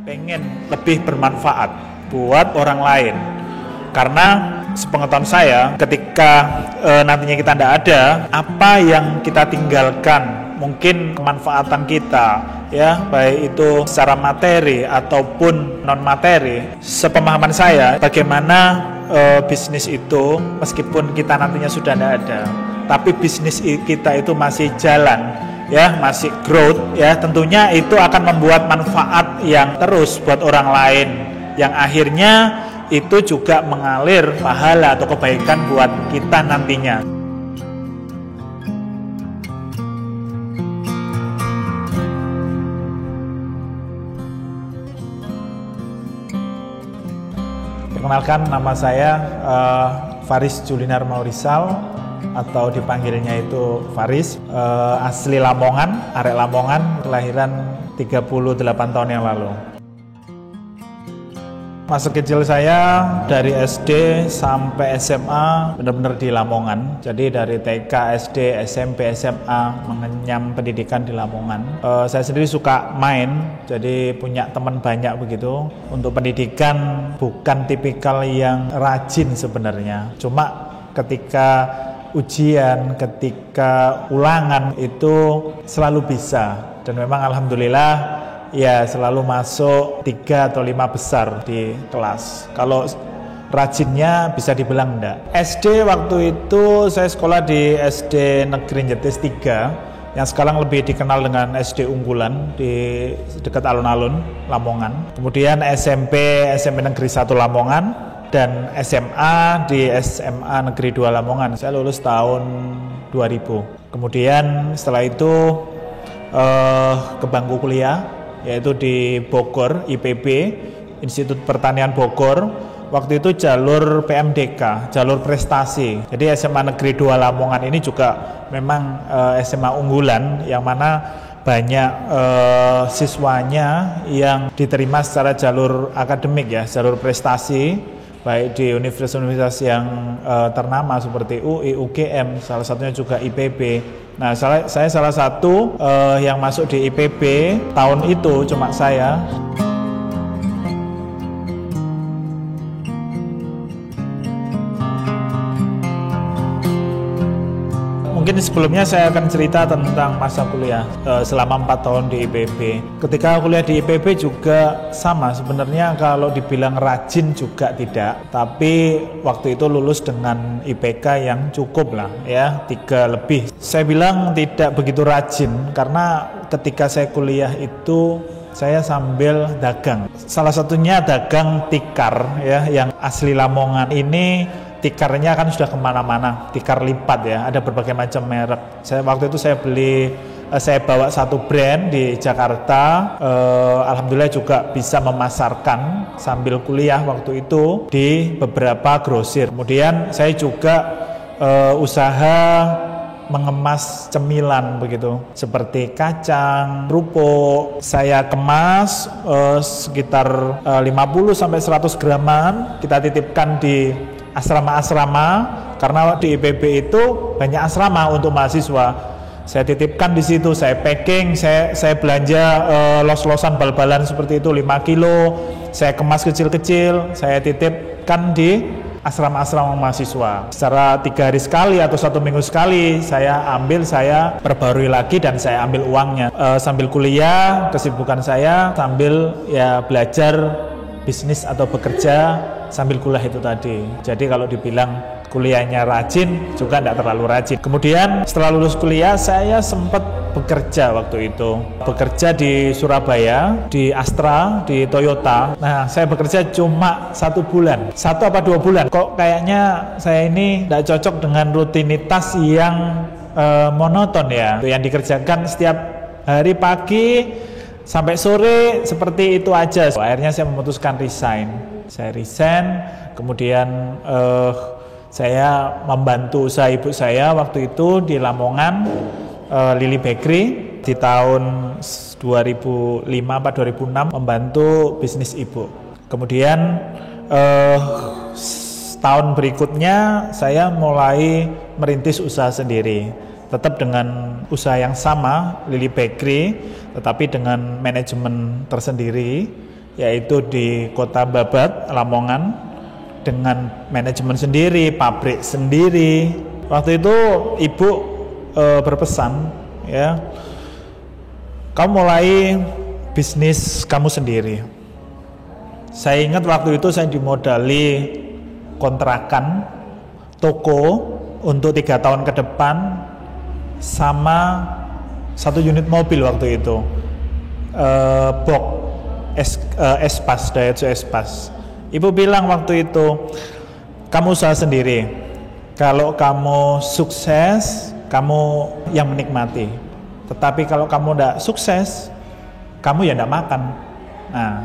pengen lebih bermanfaat buat orang lain. Karena sepengetahuan saya, ketika nantinya kita tidak ada, apa yang kita tinggalkan, mungkin kemanfaatan kita, ya, baik itu secara materi ataupun non materi. Sepemahaman saya, bagaimana bisnis itu, meskipun kita nantinya sudah tidak ada, tapi bisnis kita itu masih jalan, ya, masih growth, ya, tentunya itu akan membuat manfaat yang terus buat orang lain, yang akhirnya itu juga mengalir pahala atau kebaikan buat kita nantinya. Perkenalkan, nama saya Faris Julinar Maurisal, atau dipanggilnya itu Faris, asli Lamongan, arek Lamongan, kelahiran 38 tahun yang lalu. Masa kecil saya dari SD sampai SMA benar-benar di Lamongan. Jadi dari TK, SD, SMP, SMA mengenyam pendidikan di Lamongan. Saya sendiri suka main, jadi punya teman banyak begitu. Untuk pendidikan bukan tipikal yang rajin sebenarnya. Cuma ketika ujian, ketika ulangan itu selalu bisa. Dan memang alhamdulillah ya selalu masuk 3 atau 5 besar di kelas. Kalau rajinnya bisa dibilang enggak. SD waktu itu saya sekolah di SD Negeri Jetis 3, yang sekarang lebih dikenal dengan SD Unggulan di dekat alun-alun Lamongan. Kemudian SMP Negeri 1 Lamongan, dan SMA di SMA Negeri 2 Lamongan. Saya lulus tahun 2000. Kemudian setelah itu ke bangku kuliah, yaitu di Bogor, IPB, Institut Pertanian Bogor. Waktu itu jalur PMDK, jalur prestasi. Jadi SMA Negeri 2 Lamongan ini juga memang SMA unggulan, yang mana banyak siswanya yang diterima secara jalur akademik, ya, jalur prestasi, baik di universitas-universitas yang ternama seperti UI, UGM, salah satunya juga IPB. Nah, saya salah satu yang masuk di IPB tahun itu, cuma saya. Mungkin sebelumnya saya akan cerita tentang masa kuliah selama 4 tahun di IPB. Ketika kuliah di IPB juga sama, sebenarnya kalau dibilang rajin juga tidak, tapi waktu itu lulus dengan IPK yang cukup lah, ya, 3 lebih. Saya bilang tidak begitu rajin karena ketika saya kuliah itu saya sambil dagang. Salah satunya dagang tikar, ya, yang asli Lamongan ini. Tikarnya kan sudah kemana-mana, tikar lipat, ya, ada berbagai macam merek. Waktu itu saya bawa satu brand di Jakarta. Alhamdulillah juga bisa memasarkan sambil kuliah waktu itu di beberapa grosir. Kemudian saya juga usaha mengemas cemilan begitu, seperti kacang, kerupuk. Saya kemas sekitar 50-100 graman, kita titipkan di asrama-asrama, karena di IPB itu banyak asrama untuk mahasiswa. Saya titipkan di situ, saya packing, saya belanja los-losan bal-balan seperti itu 5 kilo, saya kemas kecil-kecil, saya titipkan di asrama-asrama mahasiswa. Secara 3 hari sekali atau 1 minggu sekali saya ambil, saya perbarui lagi dan saya ambil uangnya. Sambil kuliah, kesibukan saya sambil, ya, belajar bisnis atau bekerja sambil kuliah itu tadi. Jadi kalau dibilang kuliahnya rajin juga tidak terlalu rajin. Kemudian setelah lulus kuliah saya sempat bekerja waktu itu. Bekerja di Surabaya, di Astra, di Toyota. Nah, saya bekerja cuma 1 bulan. 1 apa 2 bulan. Kok kayaknya saya ini tidak cocok dengan rutinitas yang monoton, ya, yang dikerjakan setiap hari pagi sampai sore seperti itu aja. Akhirnya saya memutuskan resign. Saya resign, kemudian saya membantu usaha ibu saya waktu itu di Lamongan, Lili Bakery. Di tahun 2005 atau 2006 membantu bisnis ibu. Kemudian tahun berikutnya saya mulai merintis usaha sendiri. Tetap dengan usaha yang sama, Lili Bakery, tetapi dengan manajemen tersendiri, yaitu di Kota Babat, Lamongan, dengan manajemen sendiri, pabrik sendiri. Waktu itu ibu berpesan, ya, kamu mulai bisnis kamu sendiri. Saya ingat waktu itu saya dimodali kontrakan toko untuk 3 tahun ke depan sama 1 unit mobil waktu itu, box Espas, Daihatsu Espas. Ibu bilang waktu itu, kamu usaha sendiri, kalau kamu sukses kamu yang menikmati, tetapi kalau kamu tidak sukses kamu ya tidak makan. Nah,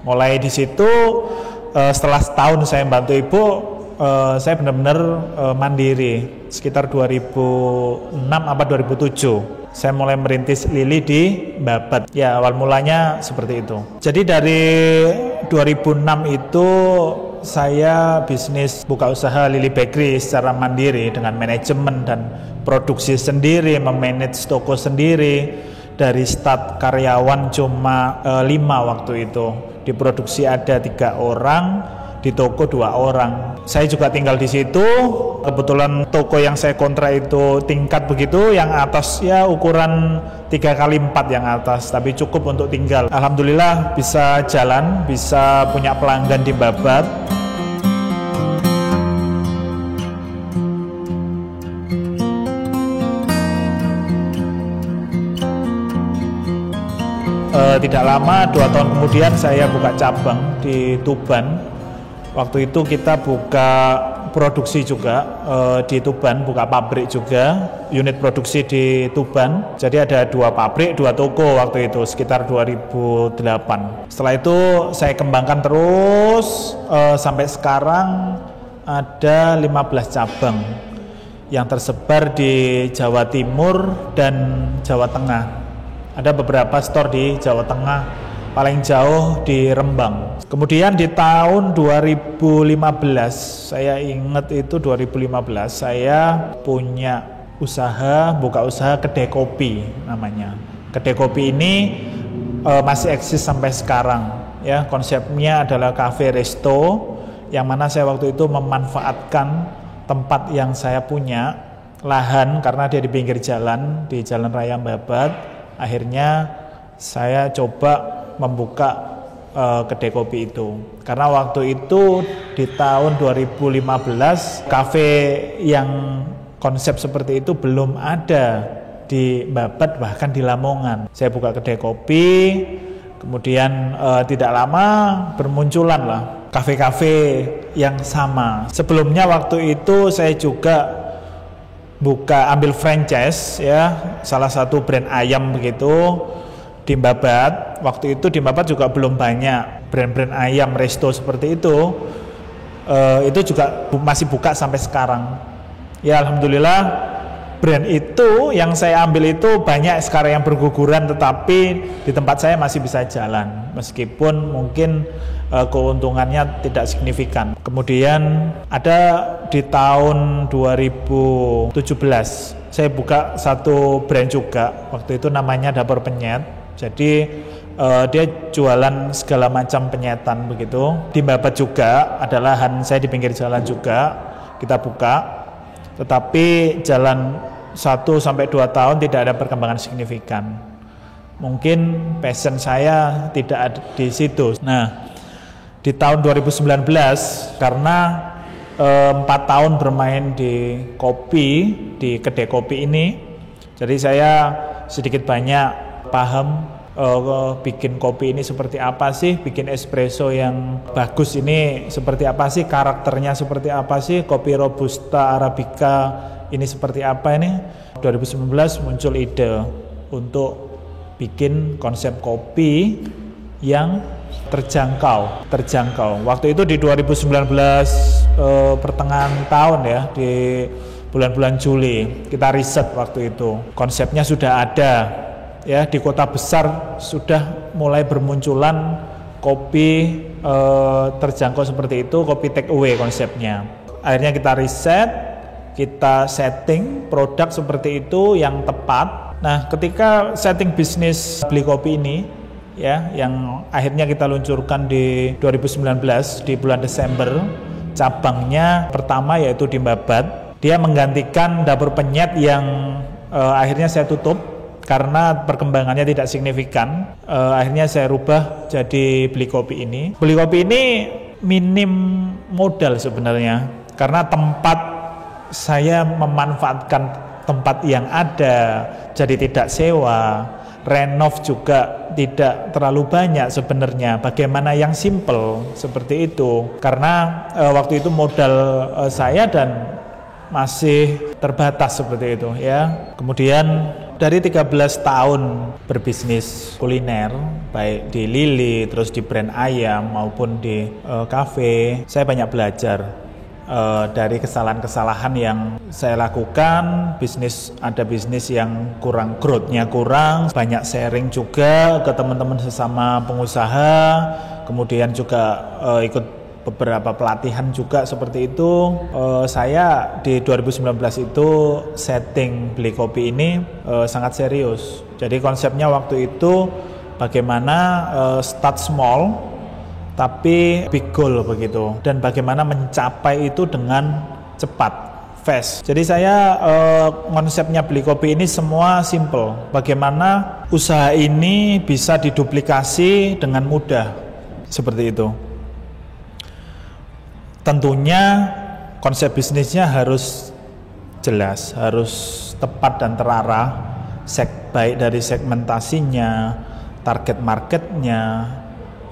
mulai di situ setelah setahun saya bantu ibu, saya benar-benar mandiri. Sekitar 2006 apa 2007 saya mulai merintis lili di Babat. Ya, awal mulanya seperti itu. Jadi dari 2006 itu saya bisnis buka usaha Lili Bakery secara mandiri dengan manajemen dan produksi sendiri, memanage toko sendiri. Dari start karyawan cuma 5 waktu itu, di produksi ada 3 orang, di toko 2 orang. Saya juga tinggal di situ. Kebetulan toko yang saya kontrak itu tingkat begitu, yang atas ya ukuran 3x4 yang atas, tapi cukup untuk tinggal. Alhamdulillah bisa jalan, bisa punya pelanggan di Babat. Tidak lama, 2 tahun kemudian saya buka cabang di Tuban. Waktu itu kita buka produksi juga di Tuban, buka pabrik juga, unit produksi di Tuban. Jadi ada 2 pabrik, 2 toko waktu itu, sekitar 2008. Setelah itu saya kembangkan terus sampai sekarang ada 15 cabang yang tersebar di Jawa Timur dan Jawa Tengah. Ada beberapa store di Jawa Tengah, paling jauh di Rembang. Kemudian di tahun 2015, saya ingat itu 2015, saya punya usaha, buka usaha kedai kopi namanya. Kedai kopi ini masih eksis sampai sekarang. Ya, konsepnya adalah cafe resto, yang mana saya waktu itu memanfaatkan tempat yang saya punya, lahan, karena dia di pinggir jalan, di Jalan Raya Babat. Akhirnya saya coba membuka kedai kopi itu, karena waktu itu di tahun 2015 kafe yang konsep seperti itu belum ada di Babat, bahkan di Lamongan. Saya buka kedai kopi, kemudian tidak lama bermunculan lah kafe-kafe yang sama. Sebelumnya waktu itu saya juga ambil franchise, ya, salah satu brand ayam begitu di Babat. Waktu itu di Babat juga belum banyak brand-brand ayam resto seperti itu. Itu juga masih buka sampai sekarang. Ya, alhamdulillah brand itu yang saya ambil itu banyak sekarang yang berguguran, tetapi di tempat saya masih bisa jalan meskipun mungkin keuntungannya tidak signifikan. Kemudian ada di tahun 2017 saya buka satu brand juga, waktu itu namanya Dapur Penyet. Jadi dia jualan segala macam penyetan begitu. Di Babat juga ada lahan saya di pinggir jalan juga kita buka, tetapi jalan 1-2 tahun tidak ada perkembangan signifikan. Mungkin passion saya tidak ada di situ. Nah, di tahun 2019 karena 4 tahun bermain di kopi, di kedai kopi ini, jadi saya sedikit banyak paham bikin kopi ini seperti apa sih, bikin espresso yang bagus ini seperti apa sih, karakternya seperti apa sih, kopi robusta, arabica ini seperti apa ini. 2019 muncul ide untuk bikin konsep kopi yang terjangkau. Waktu itu di 2019 pertengahan tahun, ya, di bulan-bulan Juli kita riset waktu itu. Konsepnya sudah ada, ya, di kota besar sudah mulai bermunculan kopi terjangkau seperti itu, kopi take away konsepnya. Akhirnya kita riset, kita setting produk seperti itu yang tepat. Nah, ketika setting bisnis beli kopi ini, ya, yang akhirnya kita luncurkan di 2019 di bulan Desember. Cabangnya pertama yaitu di Babat. Dia menggantikan dapur penyet yang akhirnya saya tutup karena perkembangannya tidak signifikan. Akhirnya saya rubah jadi Beli Kopi ini. Beli Kopi ini minim modal sebenarnya, karena tempat saya memanfaatkan tempat yang ada, jadi tidak sewa. Renov juga tidak terlalu banyak sebenarnya. Bagaimana yang simple seperti itu? Karena waktu itu modal saya dan masih terbatas seperti itu ya. Kemudian dari 13 tahun berbisnis kuliner, baik di Lili, terus di brand ayam maupun di kafe, saya banyak belajar dari kesalahan-kesalahan yang saya lakukan. Ada bisnis yang kurang, growth-nya kurang, banyak sharing juga ke teman-teman sesama pengusaha, kemudian juga ikut beberapa pelatihan juga seperti itu. Saya di 2019 itu setting Beli Kopi ini sangat serius. Jadi konsepnya waktu itu bagaimana start small tapi big goal begitu, dan bagaimana mencapai itu dengan cepat, fast. Jadi saya konsepnya Beli Kopi ini semua simple. Bagaimana usaha ini bisa diduplikasi dengan mudah, seperti itu. Tentunya konsep bisnisnya harus jelas, harus tepat dan terarah, baik dari segmentasinya, target marketnya,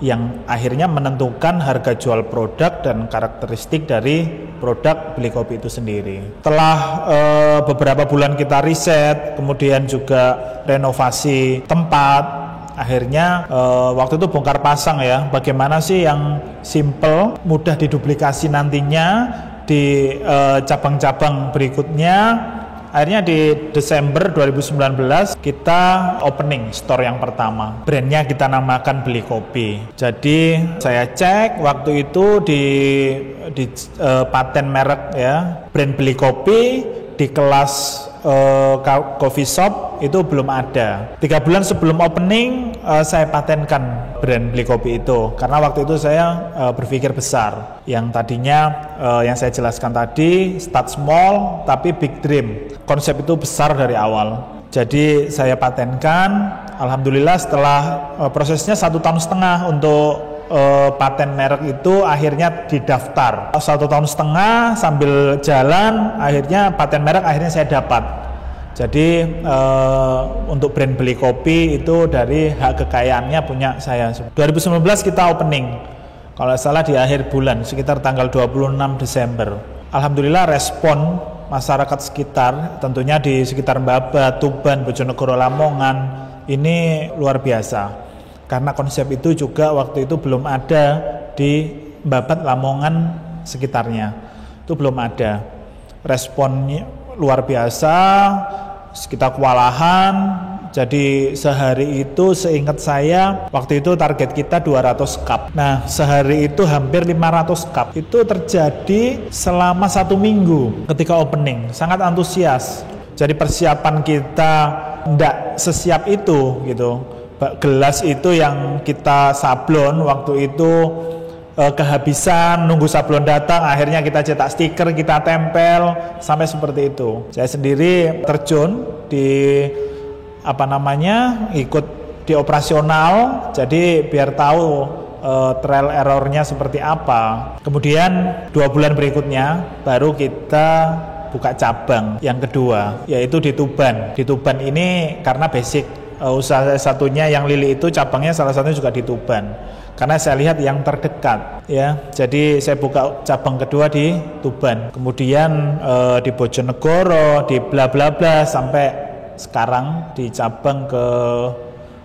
yang akhirnya menentukan harga jual produk dan karakteristik dari produk Beli Kopi itu sendiri. Setelah beberapa bulan kita riset, kemudian juga renovasi tempat, akhirnya waktu itu bongkar pasang ya, bagaimana sih yang simple, mudah diduplikasi nantinya di cabang-cabang berikutnya. Akhirnya di Desember 2019 kita opening store yang pertama. Brandnya kita namakan Beli Kopi. Jadi saya cek waktu itu di paten merek ya, brand Beli Kopi di kelas coffee shop itu belum ada. 3 bulan sebelum opening saya patenkan brand Beli Kopi itu, karena waktu itu saya berpikir besar. Yang tadinya yang saya jelaskan tadi, start small tapi big dream. Konsep itu besar dari awal. Jadi saya patenkan. Alhamdulillah setelah prosesnya 1,5 tahun untuk paten merek itu akhirnya didaftar. 1,5 tahun sambil jalan, akhirnya paten merek akhirnya saya dapat. Jadi untuk brand Beli Kopi itu dari hak kekayaannya punya saya. 2019 kita opening, kalau salah di akhir bulan, sekitar tanggal 26 Desember. Alhamdulillah respon masyarakat sekitar, tentunya di sekitar Babat, Tuban, Bojonegoro, Lamongan, ini luar biasa. Karena konsep itu juga waktu itu belum ada di Babat, Lamongan sekitarnya, itu belum ada. Responnya luar biasa, kita kewalahan. Jadi sehari itu seingat saya waktu itu target kita 200 cup. Nah sehari itu hampir 500 cup. Itu terjadi selama 1 minggu ketika opening. Sangat antusias. Jadi persiapan kita tidak sesiap itu gitu. Gelas itu yang kita sablon waktu itu kehabisan, nunggu sablon datang, akhirnya kita cetak stiker, kita tempel, sampai seperti itu. Saya sendiri terjun di ikut di operasional, jadi biar tahu trial errornya seperti apa. Kemudian 2 bulan berikutnya baru kita buka cabang yang kedua, yaitu di Tuban. Di Tuban ini karena basic usaha satunya yang Lili itu cabangnya salah satunya juga di Tuban. Karena saya lihat yang terdekat ya. Jadi saya buka cabang kedua di Tuban. Kemudian di Bojonegoro, di bla bla bla sampai sekarang di cabang ke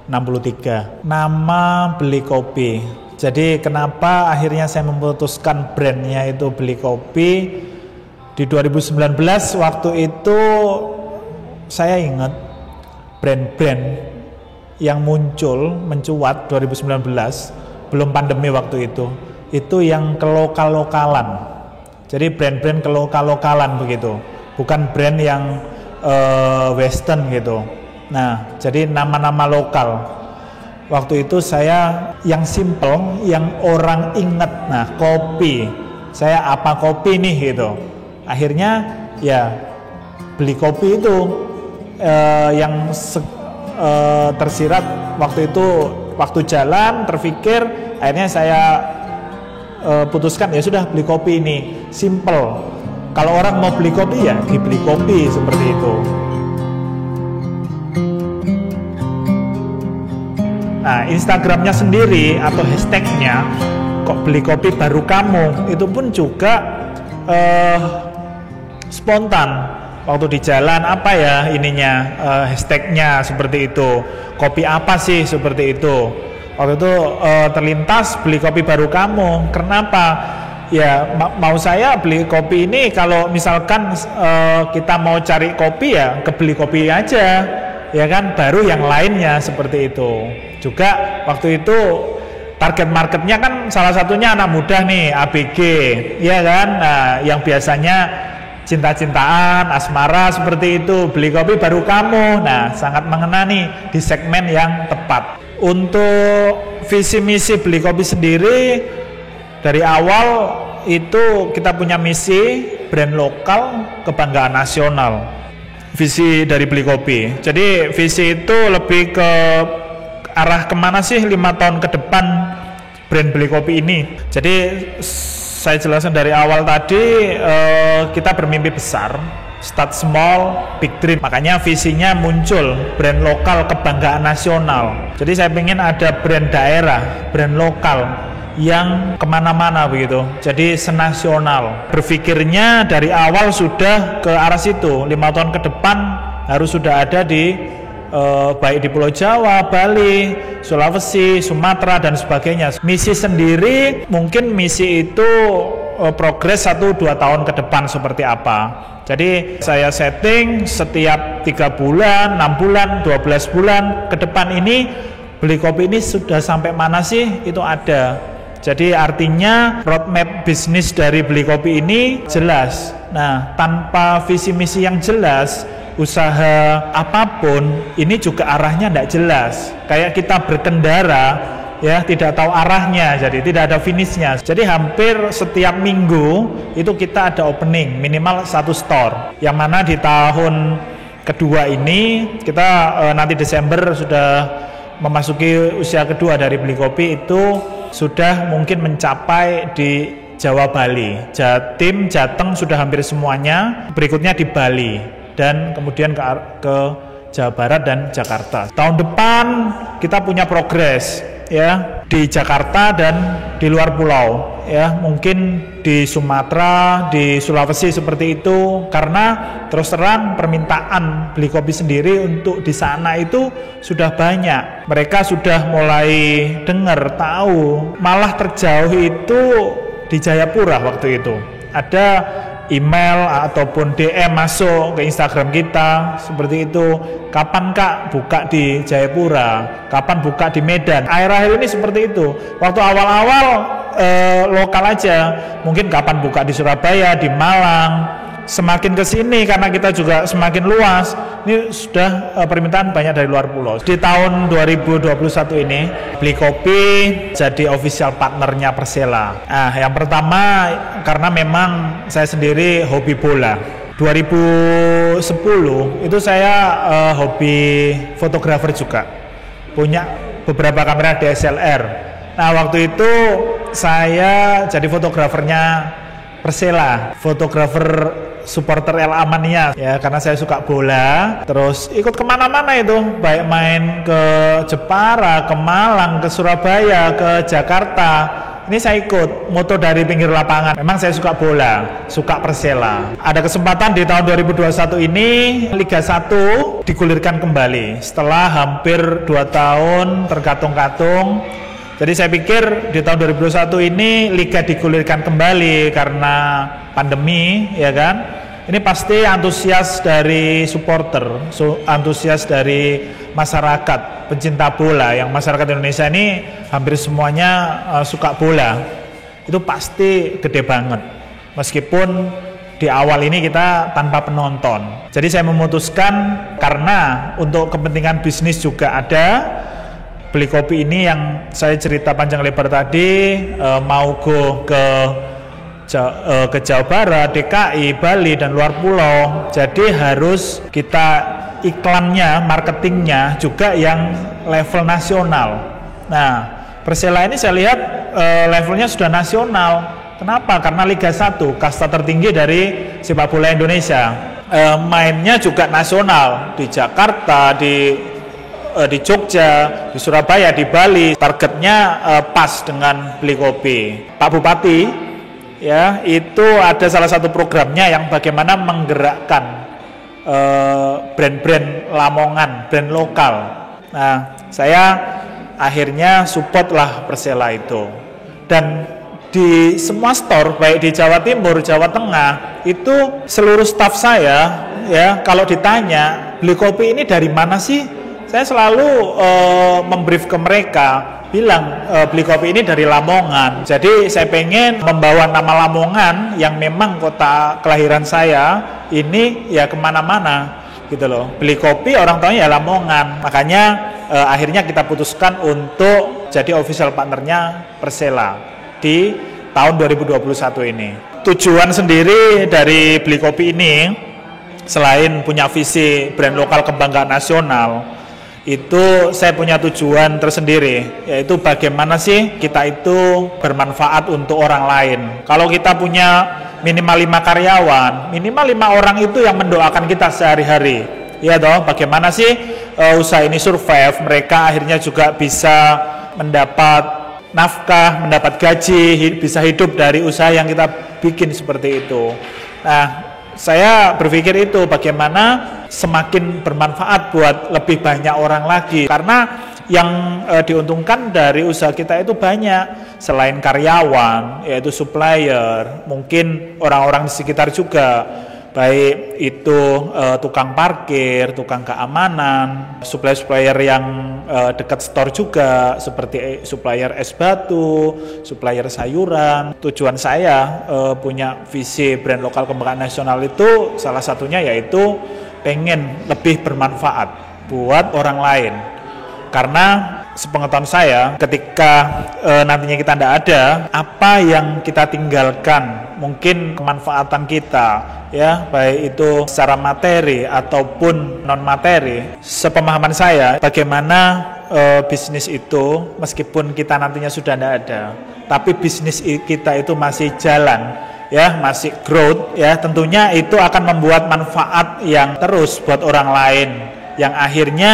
63. Nama Beli Kopi. Jadi kenapa akhirnya saya memutuskan brandnya itu Beli Kopi. Di 2019 waktu itu saya ingat brand-brand yang mencuat 2019, belum pandemi waktu itu yang kelokal-lokalan. Jadi brand-brand kelokal-lokalan begitu, bukan brand yang western gitu. Nah jadi nama-nama lokal. Waktu itu saya yang simple, yang orang inget, nah kopi. Saya apa kopi nih gitu. Akhirnya ya beli kopi itu yang tersirat waktu itu, waktu jalan terpikir, akhirnya saya putuskan ya sudah beli kopi ini, simple. Kalau orang mau beli kopi ya dibeli kopi seperti itu. Nah, Instagramnya sendiri atau hashtagnya kok beli kopi baru kamu, itu pun juga spontan. Waktu di jalan apa ya ininya, hashtagnya seperti itu, kopi apa sih seperti itu. Waktu itu terlintas beli kopi baru kamu. Kenapa? Ya mau saya beli kopi ini kalau misalkan kita mau cari kopi ya kebeli kopi aja, ya kan, baru yang lainnya seperti itu. Juga waktu itu target marketnya kan salah satunya anak muda nih, ABG, ya kan. Nah, yang biasanya cinta-cintaan, asmara seperti itu, beli kopi baru kamu. Nah, sangat mengena nih di segmen yang tepat. Untuk visi misi beli kopi sendiri, dari awal itu kita punya misi brand lokal, kebanggaan nasional. Visi dari beli kopi. Jadi visi itu lebih ke arah kemana sih 5 tahun ke depan brand beli kopi ini. Jadi saya jelaskan dari awal tadi, kita bermimpi besar, start small, big dream. Makanya visinya muncul brand lokal, kebanggaan nasional. Jadi saya ingin ada brand daerah, brand lokal yang kemana-mana begitu, jadi senasional. Berpikirnya dari awal sudah ke arah situ, 5 tahun ke depan harus sudah ada di baik di Pulau Jawa, Bali, Sulawesi, Sumatera dan sebagainya. Misi sendiri mungkin misi itu progres 1-2 tahun ke depan seperti apa. Jadi saya setting setiap 3 bulan, 6 bulan, 12 bulan ke depan ini beli kopi ini sudah sampai mana sih, itu ada. Jadi artinya roadmap bisnis dari beli kopi ini jelas. Nah, tanpa visi misi yang jelas, usaha apapun ini juga arahnya tidak jelas. Kayak kita berkendara ya, tidak tahu arahnya, jadi tidak ada finishnya. Jadi hampir setiap minggu itu kita ada opening minimal 1 store. Yang mana di tahun kedua ini kita nanti Desember sudah memasuki usia kedua dari beli kopi, itu sudah mungkin mencapai di Jawa, Bali, Jatim, Jateng sudah hampir semuanya. Berikutnya di Bali dan kemudian ke Jawa Barat dan Jakarta. Tahun depan kita punya progres ya di Jakarta dan di luar pulau ya, mungkin di Sumatera, di Sulawesi seperti itu, karena terus terang permintaan beli kopi sendiri untuk di sana itu sudah banyak. Mereka sudah mulai dengar, tahu. Malah terjauh itu di Jayapura waktu itu. Ada email ataupun DM masuk ke Instagram kita seperti itu, kapan Kak buka di Jayapura, kapan buka di Medan. Akhir-akhir ini seperti itu. Waktu awal-awal lokal aja, mungkin kapan buka di Surabaya, di Malang. Semakin ke sini karena kita juga semakin luas, ini sudah permintaan banyak dari luar pulau. Di tahun 2021 ini beli kopi jadi official partnernya Persela. Nah, yang pertama karena memang saya sendiri hobi bola. 2010 itu saya hobi fotografer juga, punya beberapa kamera DSLR. Nah, waktu itu saya jadi fotografernya Persela, fotografer supporter El Amania ya, karena saya suka bola, terus ikut kemana-mana itu, baik main ke Jepara, ke Malang, ke Surabaya, ke Jakarta. Ini saya ikut moto dari pinggir lapangan. Memang saya suka bola, suka Persela. Ada kesempatan di tahun 2021 ini Liga 1 digulirkan kembali setelah hampir 2 tahun terkatung-katung. Jadi saya pikir di tahun 2021 ini Liga digulirkan kembali karena pandemi, ya kan? Ini pasti antusias dari supporter, antusias dari masyarakat pencinta bola, yang masyarakat Indonesia ini hampir semuanya suka bola. Itu pasti gede banget. Meskipun di awal ini kita tanpa penonton. Jadi saya memutuskan, karena untuk kepentingan bisnis juga ada, Beli Kopi ini yang saya cerita panjang lebar tadi, mau go ke Jawa Barat, DKI, Bali, dan luar pulau. Jadi harus kita iklannya, marketingnya juga yang level nasional. Nah, Persela ini saya lihat levelnya sudah nasional. Kenapa? Karena Liga 1, kasta tertinggi dari sepak bola Indonesia. Mainnya juga nasional di Jakarta, di Jogja, di Surabaya, di Bali. Targetnya pas dengan Beli Kopi. Pak Bupati ya, itu ada salah satu programnya yang bagaimana menggerakkan brand-brand Lamongan, brand lokal. Nah, saya akhirnya support lah Persela itu. Dan di semua store, baik di Jawa Timur, Jawa Tengah, itu seluruh staf saya ya, kalau ditanya Beli Kopi ini dari mana sih, saya selalu membrief ke mereka, bilang Beli Kopi ini dari Lamongan. Jadi saya pengen membawa nama Lamongan yang memang kota kelahiran saya ini ya kemana-mana gitu loh. Beli Kopi orang tahunya ya Lamongan. Makanya akhirnya kita putuskan untuk jadi official partnernya Persela di tahun 2021 ini. Tujuan sendiri dari Beli Kopi ini, selain punya visi brand lokal kebanggaan nasional, itu saya punya tujuan tersendiri, yaitu bagaimana sih kita itu bermanfaat untuk orang lain. Kalau kita punya minimal 5 karyawan, minimal 5 orang itu yang mendoakan kita sehari-hari, ya toh, bagaimana sih usaha ini survive, mereka akhirnya juga bisa mendapat nafkah, mendapat gaji, bisa hidup dari usaha yang kita bikin seperti itu. Nah, saya berpikir itu bagaimana semakin bermanfaat buat lebih banyak orang lagi, karena yang diuntungkan dari usaha kita itu banyak, selain karyawan yaitu supplier, mungkin orang-orang di sekitar juga, baik itu tukang parkir, tukang keamanan, supplier-supplier yang dekat store juga, seperti supplier es batu, supplier sayuran. Tujuan saya punya visi brand lokal kebanggaan nasional itu salah satunya yaitu pengen lebih bermanfaat buat orang lain. Karena sepengetahuan saya, ketika nantinya kita tidak ada, apa yang kita tinggalkan, mungkin kemanfaatan kita, ya, baik itu secara materi ataupun non materi. Sepemahaman saya, bagaimana bisnis itu, meskipun kita nantinya sudah tidak ada, tapi bisnis kita itu masih jalan, ya, masih growth, ya, tentunya itu akan membuat manfaat yang terus buat orang lain, yang akhirnya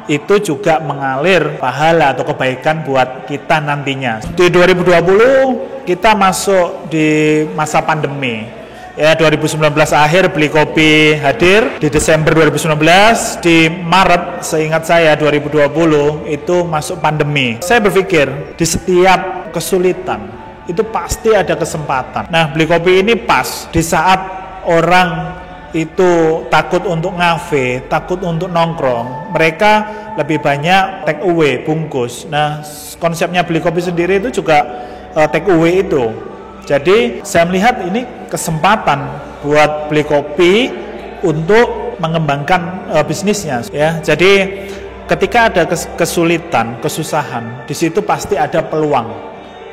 itu juga mengalir pahala atau kebaikan buat kita nantinya. Di 2020 kita masuk di masa pandemi. Ya, 2019 akhir Beli Kopi hadir, di Desember 2019, di Maret seingat saya 2020 itu masuk pandemi. Saya berpikir di setiap kesulitan itu pasti ada kesempatan. Nah, Beli Kopi ini pas di saat orang itu takut untuk ngafe, takut untuk nongkrong, mereka lebih banyak take away, bungkus. Nah, konsepnya Beli Kopi sendiri itu juga take away itu. Jadi saya melihat ini kesempatan buat Beli Kopi untuk mengembangkan bisnisnya, ya. Jadi ketika ada kesulitan, kesusahan, di situ pasti ada peluang,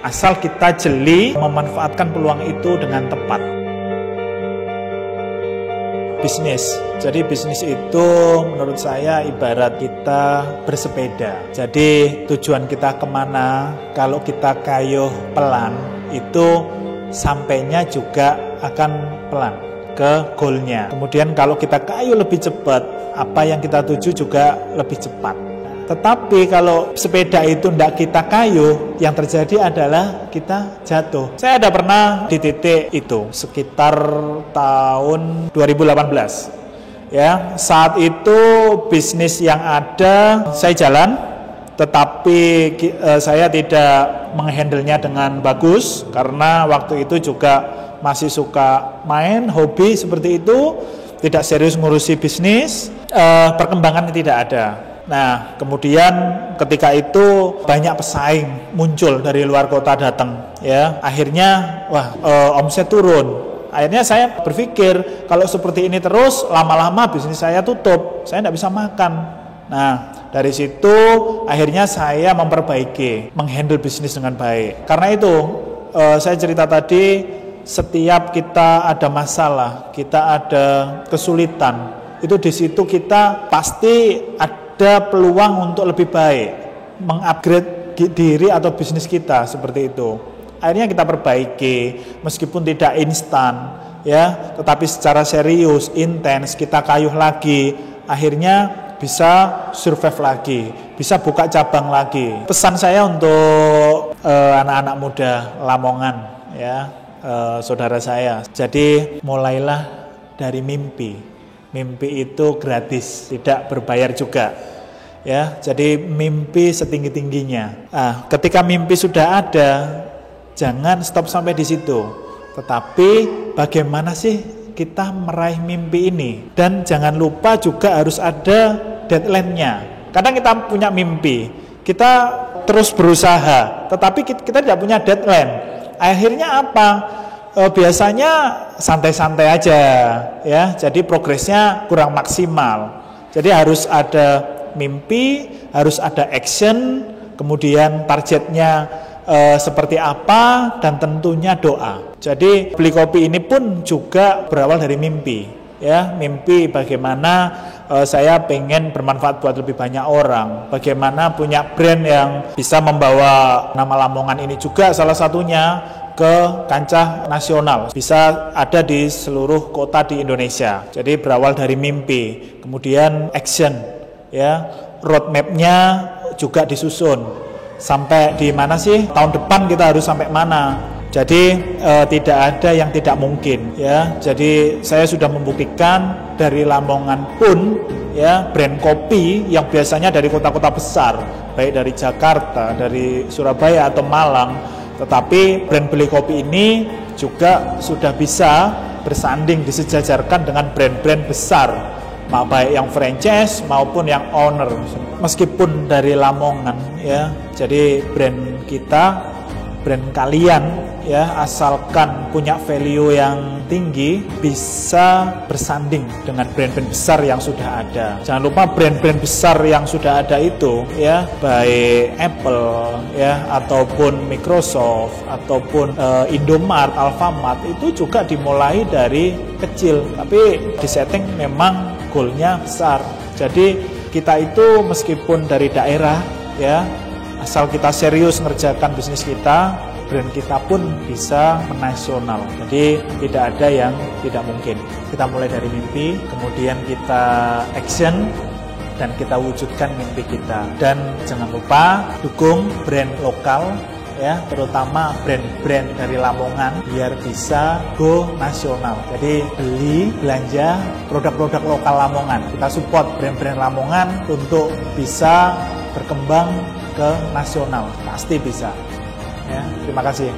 asal kita jeli memanfaatkan peluang itu dengan tepat. Bisnis. Jadi bisnis itu menurut saya ibarat kita bersepeda. Jadi tujuan kita kemana, kalau kita kayuh pelan, itu sampainya juga akan pelan ke goalnya. Kemudian kalau kita kayuh lebih cepat, apa yang kita tuju juga lebih cepat. Tetapi kalau sepeda itu tidak kita kayuh, yang terjadi adalah kita jatuh. Saya ada pernah di titik itu sekitar tahun 2018. Ya, saat itu bisnis yang ada saya jalan, tetapi saya tidak menghandle-nya dengan bagus karena waktu itu juga masih suka main, hobi seperti itu, tidak serius ngurusi bisnis, perkembangan tidak ada. Nah, kemudian ketika itu banyak pesaing muncul dari luar kota datang, ya. Akhirnya, omset turun. Akhirnya saya berpikir kalau seperti ini terus lama-lama bisnis saya tutup, saya tidak bisa makan. Nah, Dari situ akhirnya saya memperbaiki, menghandle bisnis dengan baik. Karena itu saya cerita tadi, setiap kita ada masalah, kita ada kesulitan, itu di situ kita pasti ada peluang untuk lebih baik, mengupgrade diri atau bisnis kita seperti itu. Akhirnya kita perbaiki, meskipun tidak instan, ya, tetapi secara serius, intens, kita kayuh lagi, akhirnya bisa survive lagi, bisa buka cabang lagi. Pesan saya untuk anak-anak muda Lamongan, ya, saudara saya. Jadi mulailah dari mimpi. Mimpi itu gratis, tidak berbayar juga. Ya, jadi mimpi setinggi-tingginya. Ketika mimpi sudah ada, jangan stop sampai di situ. Tetapi bagaimana sih kita meraih mimpi ini? Dan jangan lupa juga harus ada deadline-nya. Kadang kita punya mimpi, kita terus berusaha, tetapi kita tidak punya deadline. Akhirnya apa? Biasanya santai-santai aja, ya. Jadi progresnya kurang maksimal. Jadi harus ada mimpi, harus ada action, kemudian targetnya seperti apa, dan tentunya doa. Jadi Beli Kopi ini pun juga berawal dari mimpi, ya. Mimpi bagaimana saya pengen bermanfaat buat lebih banyak orang, bagaimana punya brand yang bisa membawa nama Lamongan ini juga salah satunya ke kancah nasional, bisa ada di seluruh kota di Indonesia. Jadi berawal dari mimpi, kemudian action, ya, roadmap-nya juga disusun. Sampai di mana sih? Tahun depan kita harus sampai mana? Jadi tidak ada yang tidak mungkin, ya. Jadi saya sudah membuktikan dari Lamongan pun, ya, brand kopi yang biasanya dari kota-kota besar, baik dari Jakarta, dari Surabaya atau Malang, tetapi brand Beli Kopi ini juga sudah bisa bersanding, disejajarkan dengan brand-brand besar, baik yang franchise maupun yang owner, meskipun dari Lamongan, ya. Jadi brand kita, brand kalian, ya, asalkan punya value yang tinggi, bisa bersanding dengan brand-brand besar yang sudah ada. Jangan lupa brand-brand besar yang sudah ada itu, ya, baik Apple, ya, ataupun Microsoft, ataupun Indomart, Alfamart, itu juga dimulai dari kecil, tapi disetting memang goalnya besar. Jadi kita itu meskipun dari daerah, ya, asal kita serius ngerjakan bisnis kita, brand kita pun bisa menasional. Jadi tidak ada yang tidak mungkin. Kita mulai dari mimpi, kemudian kita action, dan kita wujudkan mimpi kita. Dan jangan lupa dukung brand lokal, ya, terutama brand-brand dari Lamongan biar bisa go nasional. Jadi belanja produk-produk lokal Lamongan. Kita support brand-brand Lamongan untuk bisa berkembang ke nasional, pasti bisa. Ya, terima kasih.